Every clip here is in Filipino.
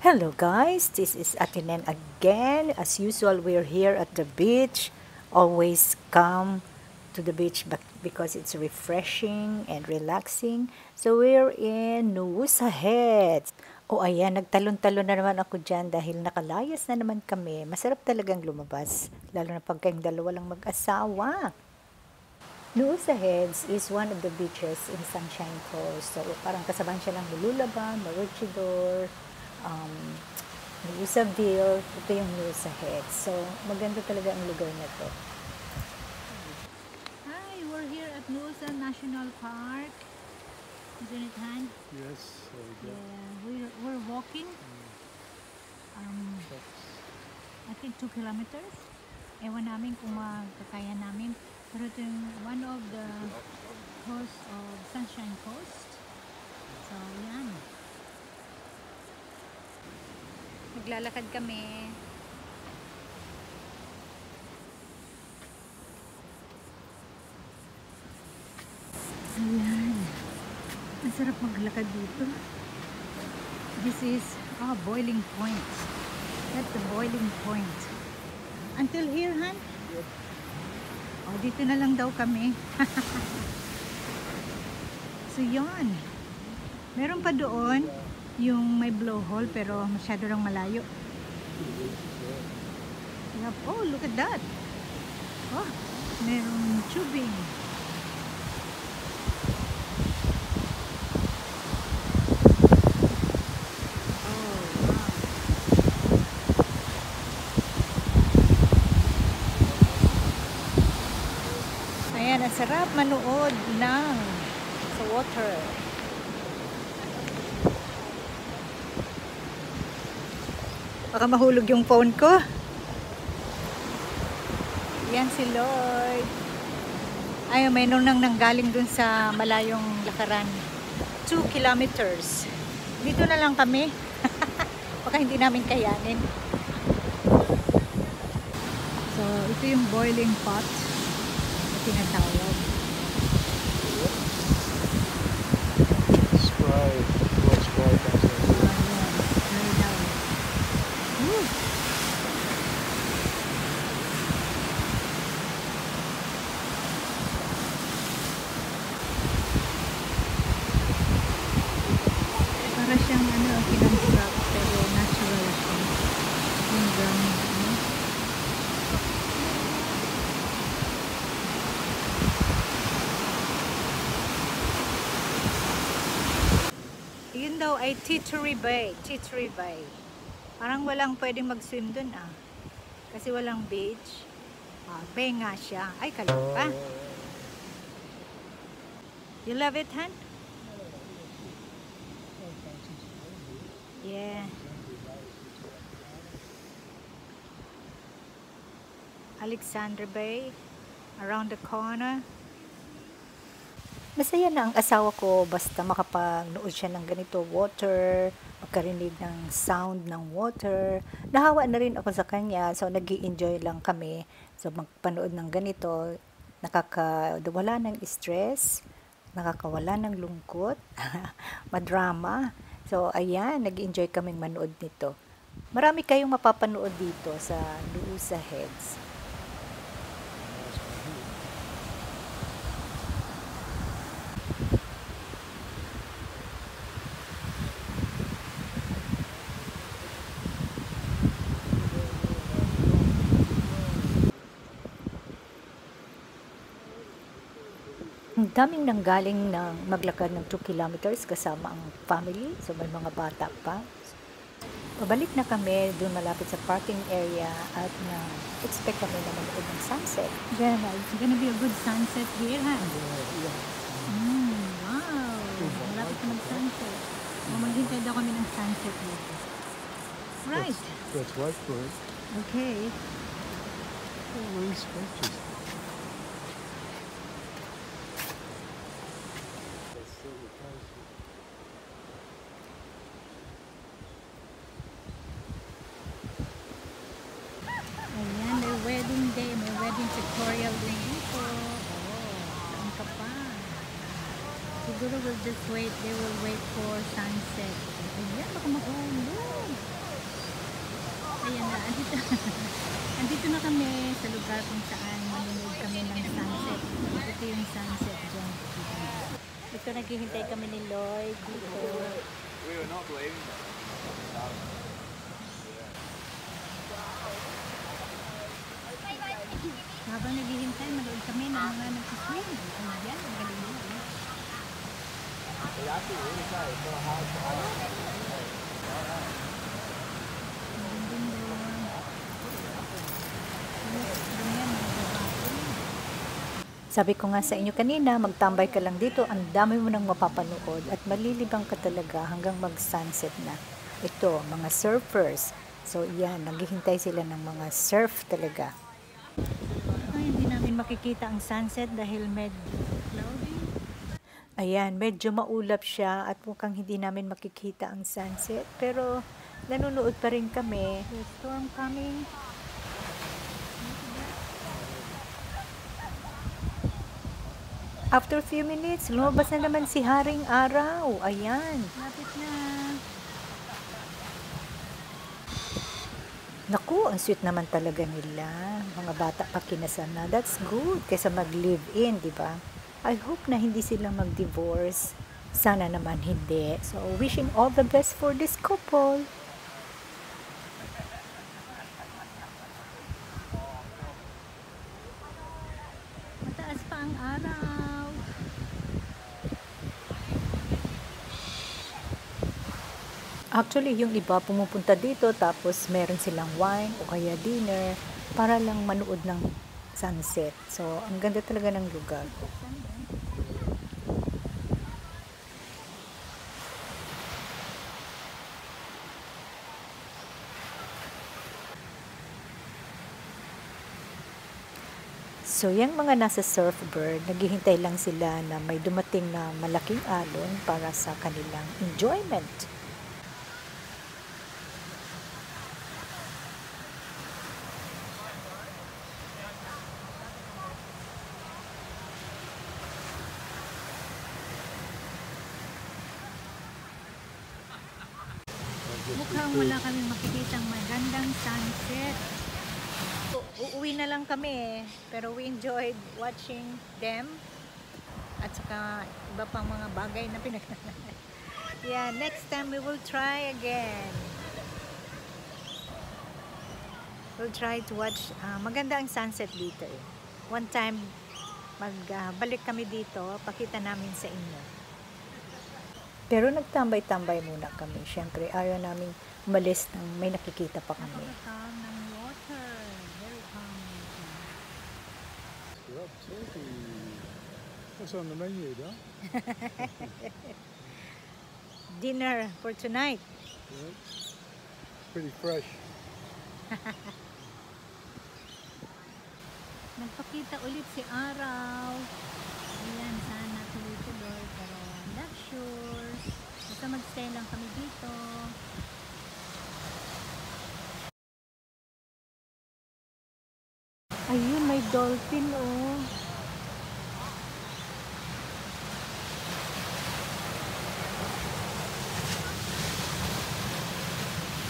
Hello guys, this is Atinen again. As usual, we're here at the beach. Always come to the beach because it's refreshing and relaxing. So we're in Nusa Heads. O ayan, nagtalon-talon na naman ako dyan dahil nakalayas na naman kami. Masarap talagang lumabas, lalo na pag kayong dalawa lang mag-asawa. Nusa Heads is one of the beaches in Sunshine Coast. So parang kasabahan siya ng Lulaban, Maroochydore, Nusaville. Ito yung Nusa Heads. So maganda talaga ang lugar na to. Hi, we're here at Nusa National Park. Isn't it, Han? Yes, Yeah, we're walking. I think 2 kilometers. Ewan namin kung makakaya namin. Pero ito yung one of the coast of Sunshine Coast. So, yan. Maglalakad kami. Ayan. Ang sarap maglakad dito. This is boiling point. That's the boiling point. Until here, Han? Yep. Oh, dito na lang daw kami. So, yun. Meron pa doon yung may blowhole pero masyado lang malayo. Yep. Oh, look at that. Oh, merong tubing. Ayan, ang sarap manood ng sa water. Baka mahulog yung phone ko. Yan si Lloyd. Ayun, may nung nanggaling dun sa malayong lakaran. 2 kilometers. Dito na lang kami. Baka hindi namin kayanin. So, ito yung boiling pot. Tinatawag. Sprite. What Sprite comes in? Very down. Woo! Para siyang kinamsrap pero natural siya. Yung brown Yun daw ay Tittery Bay. Tittery Bay. Parang walang pwedeng mag-swim dun Kasi walang beach. Bay nga siya. Ay, kaloka. You love it, Han? Yeah. Alexander Bay. Around the corner. Masaya na ang asawa ko basta makapagnood siya ng ganito water, magkarinig ng sound ng water. Nahawa na rin ako sa kanya, so nag-i-enjoy lang kami. So magpanood ng ganito, nakakawala ng stress, nakakawala ng lungkot, madrama. So ayan, nag-i-enjoy kaming manood nito. Marami kayong mapapanood dito sa Nusa Heads. Ang daming nanggaling ng maglakad ng 2 kilometers kasama ang family. So may mga bata pa. Pabalik na kami doon malapit sa parking area at expect kami na manood ng sunset. Then, it's gonna be a good sunset here, Han? Wow! Malapit na mag-sunset. Maghintay daw kami ng sunset dito. Right. That's right for it. Okay. Oh, really scratches. Ayan, may wedding day. May wedding tutorial din dito. Saan ka pa? Siguro we'll just wait. They will wait for sunset. Ayan, baka mahulog. Ayan na, andito, andito na kami sa lugar kung saan manonood kami ng sunset. Ito yung sunset dyan. Ito, naghihintay kami ni Lloyd dito. We were not leaving. Habang naghihintay, manood kami ng mga nagsiswim. Ayan, ang galing mo. Sabi ko nga sa inyo kanina, magtambay ka lang dito, ang dami mo nang mapapanood at malilibang ka talaga hanggang mag-sunset na. Ito, mga surfers. So, yan, naghihintay sila ng mga surf talaga. Hindi namin makikita ang sunset dahil medyo cloudy. Ayan, medyo maulap siya at mukhang hindi namin makikita ang sunset. Pero, nanonood pa rin kami. The storm coming. After few minutes, lumabas na naman si Haring Araw. Ayan. Lapit na. Naku, ang sweet naman talaga nila. Mga bata pa kinasal na. That's good. Kaysa mag-live-in, di ba? I hope na hindi sila mag-divorce. Sana naman hindi. So, wishing all the best for this couple. Mataas pa ang araw. Actually, yung iba pumupunta dito tapos meron silang wine o kaya dinner para lang manood ng sunset. So, ang ganda talaga ng lugar. So, yung mga nasa surfboard, naghihintay lang sila na may dumating na malaking alon para sa kanilang enjoyment. Mukhang wala kami makikitang magandang sunset. Uuwi na lang kami, pero we enjoyed watching them at saka iba pang mga bagay na Yeah, next time we will try again. We'll try to watch. Maganda ang sunset dito eh. One time, balik kami dito, pakita namin sa inyo. Pero nagtambay-tambay muna kami. Siyempre, ayaw namin umalis nang may nakikita pa kami. Napaka-calm ng water. Very calm. You're up turkey. What's on the menu, though? Dinner for tonight. Yeah. Pretty fresh. Nagpakita ulit si Araw. Ayan, sana tuloy-tuloy. Pero not sure. Basta mag-stay lang kami dito. Ayun, may dolphin oh.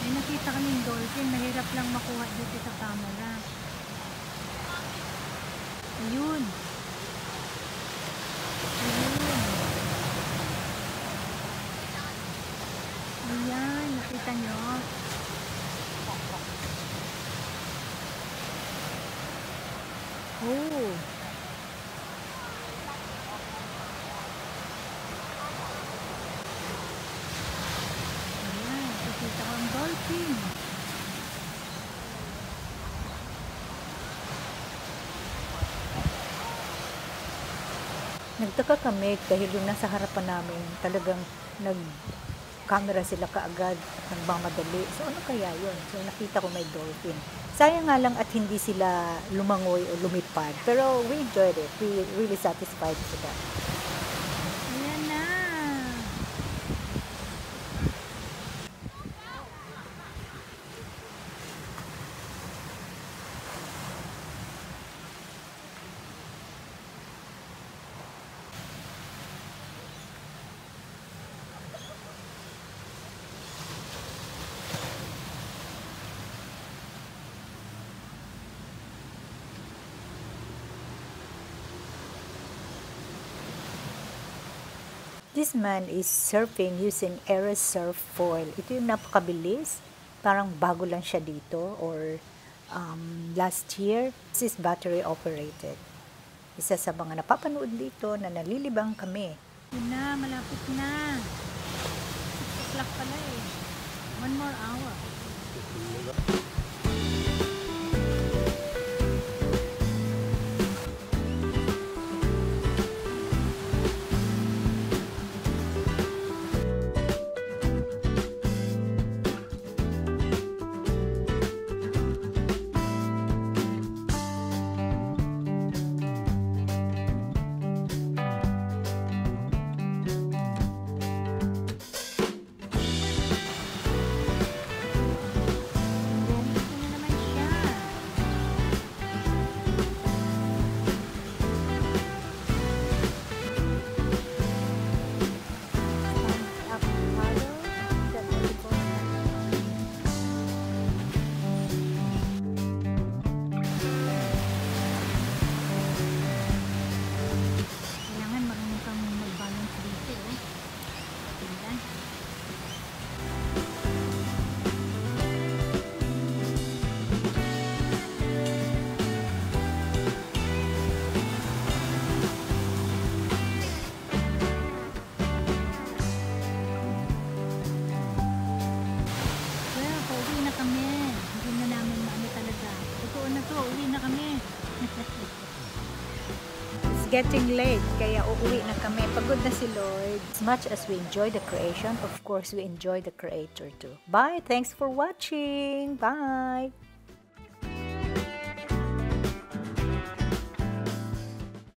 May nakita kaming dolphin. Mahirap lang makuha dito sa camera. Ayun. Ayun. Ayan, nakita nyo. Oh. Ayan, nakita ko ang dolphin. Nagtaka kami dahil yung nasa harapan namin talagang nag-camera sila kaagad at nagmamadali. So ano kaya yun? So nakita ko may dolphin. Sayang nga lang at hindi sila lumangoy o lumipad. Pero we enjoyed it. We really satisfied with that. Ayan na. This man is surfing using Aerosurf foil. Ito yung napakabilis. Parang bago lang siya dito or last year. This is battery operated. Isa sa mga napapanood dito na nalilibang kami. Yun na, malapit na. 6 o'clock pala eh. 1 more hour. It's getting late, kaya uuwi na kami. Pagod na si Lloyd. As much as we enjoy the creation, of course, we enjoy the creator too. Bye! Thanks for watching! Bye!